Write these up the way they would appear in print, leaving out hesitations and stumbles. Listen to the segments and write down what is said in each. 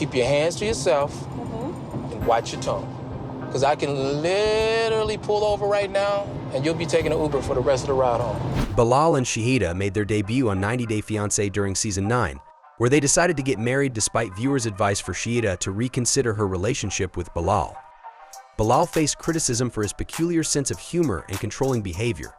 keep your hands to yourself and watch your tone. Because I can literally pull over right now and you'll be taking an Uber for the rest of the ride home. Bilal and Shaeeda made their debut on 90 Day Fiancé during season 9, where they decided to get married despite viewers' advice for Shaeeda to reconsider her relationship with Bilal. Bilal faced criticism for his peculiar sense of humor and controlling behavior.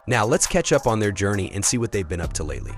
Now let's catch up on their journey and see what they've been up to lately.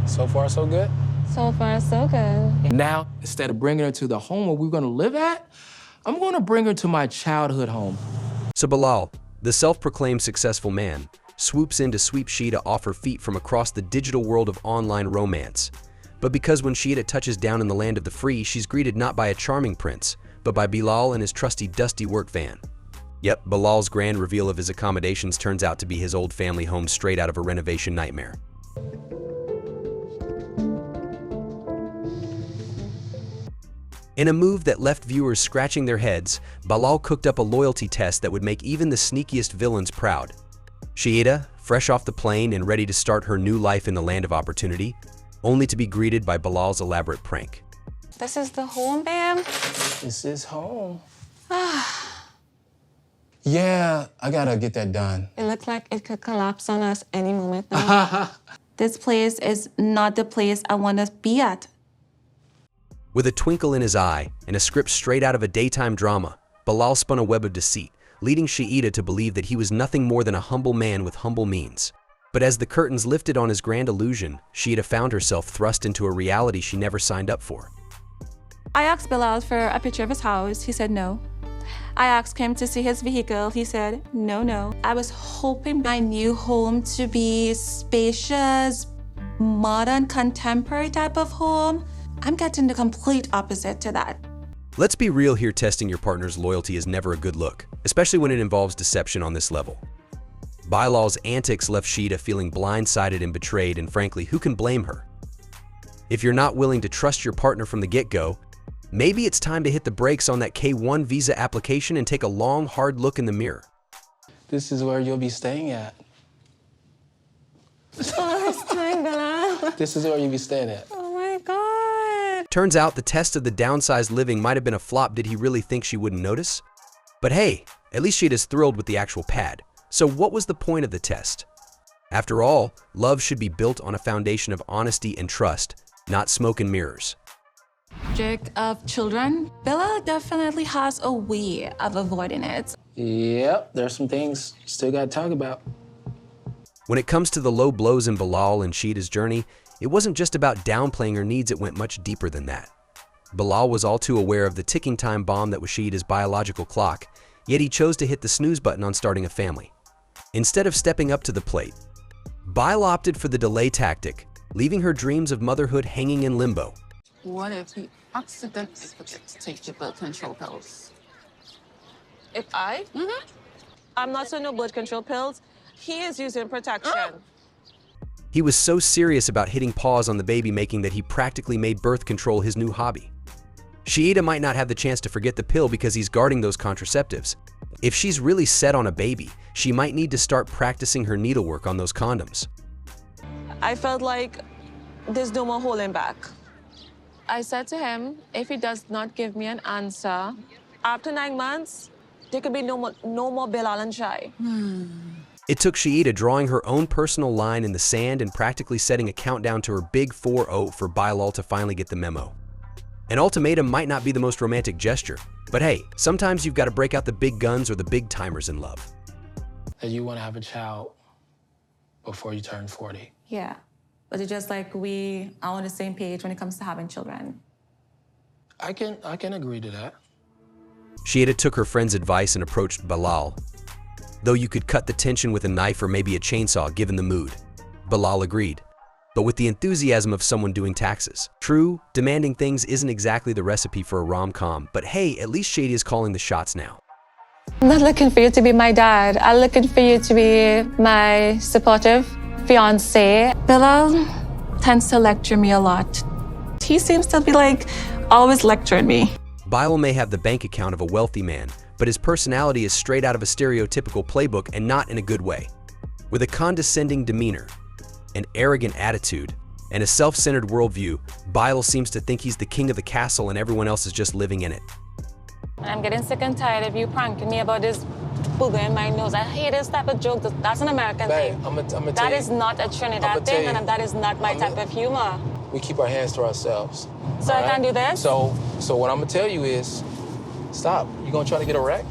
So far, so good? So far, so good. Now, instead of bringing her to the home where we're gonna live at, I'm gonna bring her to my childhood home. So Bilal, the self-proclaimed successful man, swoops in to sweep Shaeeda off her feet from across the digital world of online romance. But because when Shaeeda touches down in the land of the free, she's greeted not by a charming prince, but by Bilal and his trusty dusty work van. Yep, Bilal's grand reveal of his accommodations turns out to be his old family home straight out of a renovation nightmare. In a move that left viewers scratching their heads, Bilal cooked up a loyalty test that would make even the sneakiest villains proud. Shaeeda, fresh off the plane and ready to start her new life in the land of opportunity, only to be greeted by Bilal's elaborate prank. This is the home, babe? This is home. Yeah, I gotta get that done. It looked like it could collapse on us any moment now. This place is not the place I want to be at. With a twinkle in his eye and a script straight out of a daytime drama, Bilal spun a web of deceit, leading Shaeeda to believe that he was nothing more than a humble man with humble means. But as the curtains lifted on his grand illusion, Shaeeda found herself thrust into a reality she never signed up for. I asked Bilal for a picture of his house. He said no. I asked him to see his vehicle. He said no. I was hoping my new home to be spacious, modern, contemporary type of home. I'm getting the complete opposite to that. Let's be real here, testing your partner's loyalty is never a good look, especially when it involves deception on this level. Bilal's antics left Shaeeda feeling blindsided and betrayed, and frankly, who can blame her? If you're not willing to trust your partner from the get-go, maybe it's time to hit the brakes on that K-1 visa application and take a long, hard look in the mirror. This is where you'll be staying at. Oh, Bilal. This is where you'll be staying at. Oh my God. Turns out the test of the downsized living might have been a flop. Did he really think she wouldn't notice? But hey, at least Shaeeda's thrilled with the actual pad. So what was the point of the test? After all, love should be built on a foundation of honesty and trust, not smoke and mirrors. Subject of children, Bilal definitely has a way of avoiding it. Yep, there's some things still gotta talk about. When it comes to the low blows in Bilal and Shaeeda's journey, it wasn't just about downplaying her needs, it went much deeper than that. Bilal was all too aware of the ticking time bomb that was Shaeeda's biological clock, yet he chose to hit the snooze button on starting a family. Instead of stepping up to the plate, Bilal opted for the delay tactic, leaving her dreams of motherhood hanging in limbo. What if he accidentally forgets to take your birth control pills? If I? I'm not on no birth control pills. He is using protection. He was so serious about hitting pause on the baby making that he practically made birth control his new hobby. Shaeeda might not have the chance to forget the pill because he's guarding those contraceptives. If she's really set on a baby, she might need to start practicing her needlework on those condoms. I felt like there's no more holding back. I said to him, if he does not give me an answer, After 9 months, there could be no more Bilal and Shai. It took Shaeeda drawing her own personal line in the sand and practically setting a countdown to her big 4-0 for Bilal to finally get the memo. An ultimatum might not be the most romantic gesture, but hey, sometimes you've got to break out the big guns or the big timers in love. That you want to have a child before you turn 40. yeah. But it's just like we are on the same page when it comes to having children. I can agree to that. Shaeeda took her friend's advice and approached Bilal. Though you could cut the tension with a knife or maybe a chainsaw given the mood. Bilal agreed, but with the enthusiasm of someone doing taxes. True, demanding things isn't exactly the recipe for a rom-com, but hey, at least Shaeeda is calling the shots now. I'm not looking for you to be my dad. I'm looking for you to be my supportive fiancé. Bilal tends to lecture me a lot. He seems to be like always lecturing me. Bilal may have the bank account of a wealthy man, but his personality is straight out of a stereotypical playbook and not in a good way. With a condescending demeanor, an arrogant attitude, and a self-centered worldview, Bilal seems to think he's the king of the castle and everyone else is just living in it. I'm getting sick and tired of you pranking me about this booger in my nose. I hate this type of joke. That's an American Babe, thing. I'ma tell That you, is not a Trinidad thing, and that is not my type of humor. we keep our hands to ourselves. So I can't do this? So what I'm gonna tell you is, stop. You gonna try to get a wreck?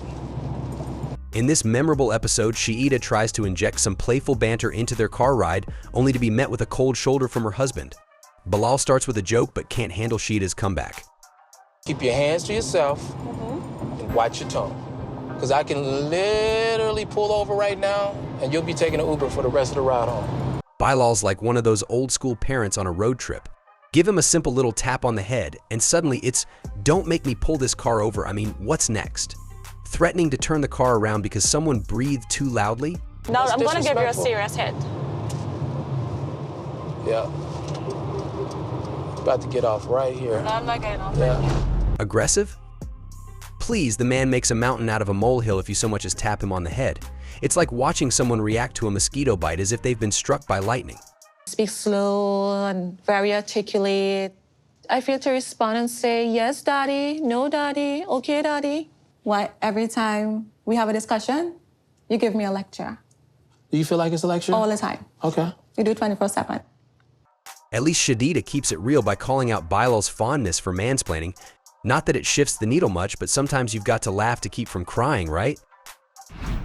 In this memorable episode, Shaeeda tries to inject some playful banter into their car ride, only to be met with a cold shoulder from her husband. Bilal starts with a joke but can't handle Shaeeda's comeback. Keep your hands to yourself and watch your tongue. Because I can literally pull over right now and you'll be taking an Uber for the rest of the ride home. Bilal's like one of those old school parents on a road trip. Give him a simple little tap on the head and suddenly it's, don't make me pull this car over, I mean, what's next? Threatening to turn the car around because someone breathed too loudly? Now That's I'm gonna give you a disrespectful. serious hit. Yeah. About to get off right here. No, I'm not getting off Yeah. right here. Aggressive? Please, the man makes a mountain out of a molehill if you so much as tap him on the head. It's like watching someone react to a mosquito bite as if they've been struck by lightning. Speak slow and very articulate. I feel to respond and say, yes, daddy, no, daddy, okay, daddy. Why every time we have a discussion, you give me a lecture Do you feel like it's a lecture? all the time. Okay. You do 24/7. At least Shaeeda keeps it real by calling out Bilal's fondness for mansplaining. Not that it shifts the needle much, but sometimes you've got to laugh to keep from crying, right?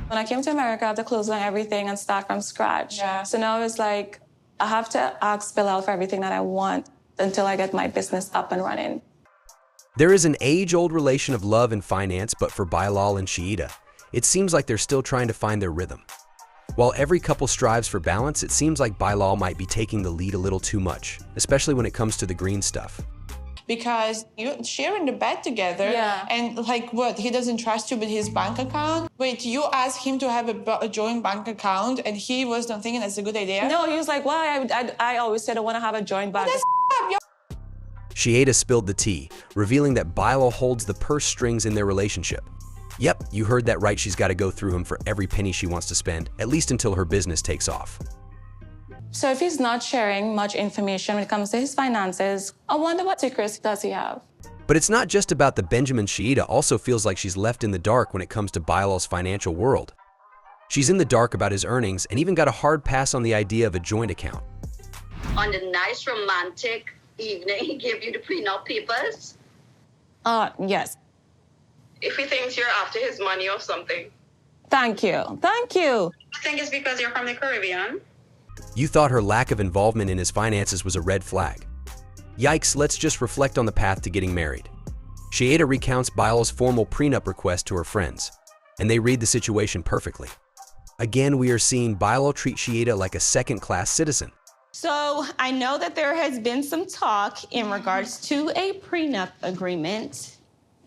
When I came to America, I have to close down everything and start from scratch. Yeah. So now it's like, I have to ask Bilal for everything that I want until I get my business up and running. There is an age-old relation of love and finance, but for Bilal and Shaeeda, it seems like they're still trying to find their rhythm. While every couple strives for balance, it seems like Bilal might be taking the lead a little too much, especially when it comes to the green stuff. Because you're sharing the bed together. Yeah. And like what? He doesn't trust you with his bank account? Wait, you asked him to have a joint bank account and he was not thinking that's a good idea? No, he was like, why? I always said I want to have a joint bank. That's up, yo. Shaeeda spilled the tea, revealing that Bilal holds the purse strings in their relationship. Yep, you heard that right, she's got to go through him for every penny she wants to spend, at least until her business takes off. So if he's not sharing much information when it comes to his finances, I wonder what secrets does he have? But it's not just about the Benjamin. Shaeeda also feels like she's left in the dark when it comes to Bilal's financial world. She's in the dark about his earnings and even got a hard pass on the idea of a joint account. On the nice romantic evening, he gave you the prenup papers. Yes. If he thinks you're after his money or something. Thank you. Thank you. I think it's because you're from the Caribbean. You thought her lack of involvement in his finances was a red flag. Yikes, let's just reflect on the path to getting married. Shaeeda recounts Bilal's formal prenup request to her friends, and they read the situation perfectly. Again, we are seeing Bilal treat Shaeeda like a second-class citizen. So I know that there has been some talk in regards to a prenup agreement.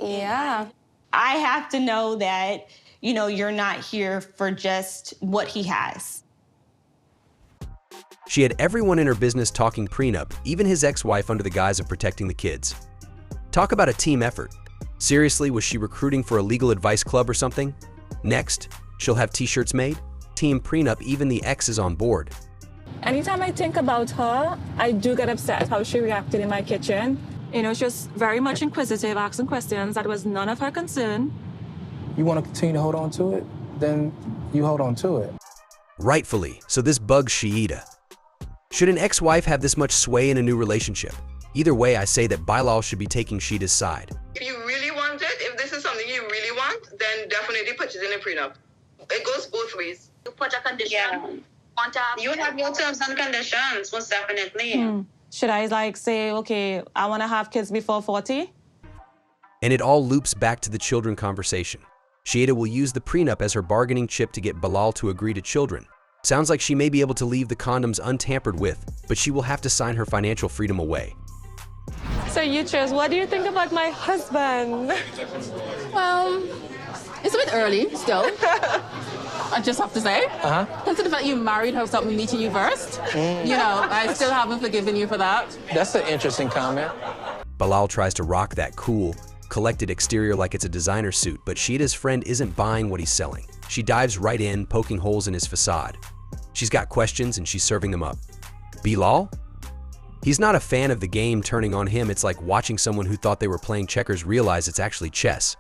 Yeah. I have to know that, you know, you're not here for just what he has. She had everyone in her business talking prenup, even his ex-wife under the guise of protecting the kids. Talk about a team effort. Seriously, was she recruiting for a legal advice club or something? Next, she'll have t-shirts made. Team prenup, even the ex is on board. Anytime I think about her, I do get upset how she reacted in my kitchen. You know, she was very much inquisitive, asking questions that was none of her concern. You want to continue to hold on to it? Then you hold on to it. Rightfully, so this bugs Shaeeda. Should an ex-wife have this much sway in a new relationship? Either way, I say that Bilal should be taking Shaeeda's side. If you really want it, if this is something you really want, then definitely put it in a prenup. It goes both ways. You put a condition. Yeah. You have your terms and conditions, most definitely. Should I like say, okay, I want to have kids before 40? And it all loops back to the children conversation. Shaeeda will use the prenup as her bargaining chip to get Bilal to agree to children. Sounds like she may be able to leave the condoms untampered with, but she will have to sign her financial freedom away. So you chose, what do you think about my husband? Well, it's a bit early still. I just have to say. Consider the fact you married her without me meeting you first. You know, I still haven't forgiven you for that. That's an interesting comment. Bilal tries to rock that cool, collected exterior like it's a designer suit, but Shaeeda's friend isn't buying what he's selling. She dives right in, poking holes in his facade. She's got questions and she's serving them up. Bilal? He's not a fan of the game turning on him. It's like watching someone who thought they were playing checkers realize it's actually chess.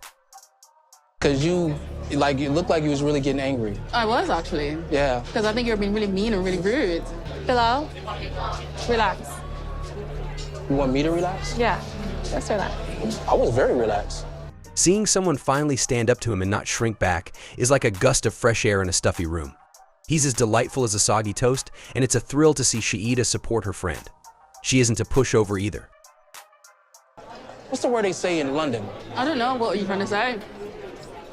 Cause you looked like you was really getting angry. I was actually. Yeah. Because I think you're being really mean and really rude. Bilal, relax. You want me to relax? Yeah, just relax. I was very relaxed. Seeing someone finally stand up to him and not shrink back is like a gust of fresh air in a stuffy room. He's as delightful as a soggy toast, and it's a thrill to see Shaeeda support her friend. She isn't a pushover either. What's the word they say in London? I don't know. What are you trying to say?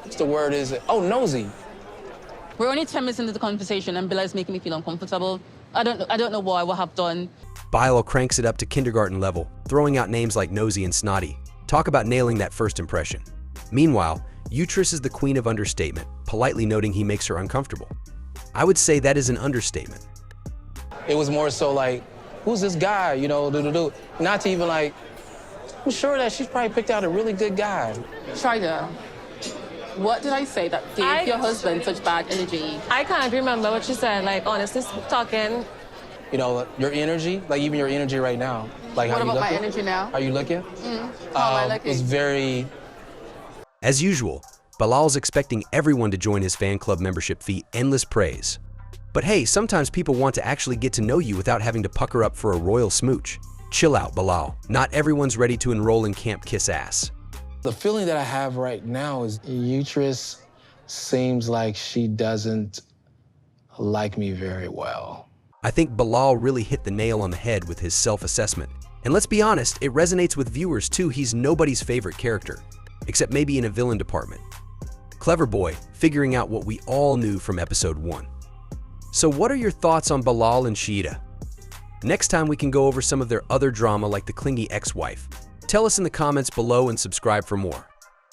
What's the word is it? Oh, nosy. We're only 10 minutes into the conversation and Bilal is making me feel uncomfortable. I don't know what I have done. Bilal cranks it up to kindergarten level, throwing out names like nosy and snotty. Talk about nailing that first impression. Meanwhile, Utrus is the queen of understatement, politely noting he makes her uncomfortable. I would say that is an understatement. It was more so like, who's this guy, you know, Not to even like, I'm sure that she's probably picked out a really good guy. Shaeeda, what did I say that gave your husband such bad energy? I can't remember what you said, like, honestly talking. You know, your energy, like even your energy right now. Like What how you about my looking? energy now? Are you looking? How am I looking? It's very... As usual, Bilal's expecting everyone to join his fan club membership fee endless praise. But hey, sometimes people want to actually get to know you without having to pucker up for a royal smooch. Chill out, Bilal. Not everyone's ready to enroll in Camp Kiss Ass. The feeling that I have right now is Utrus seems like she doesn't like me very well. I think Bilal really hit the nail on the head with his self-assessment. And let's be honest, it resonates with viewers too. He's nobody's favorite character, except maybe in a villain department. Clever boy, figuring out what we all knew from episode 1. So what are your thoughts on Bilal and Shaeeda? Next time we can go over some of their other drama like the clingy ex-wife. Tell us in the comments below and subscribe for more.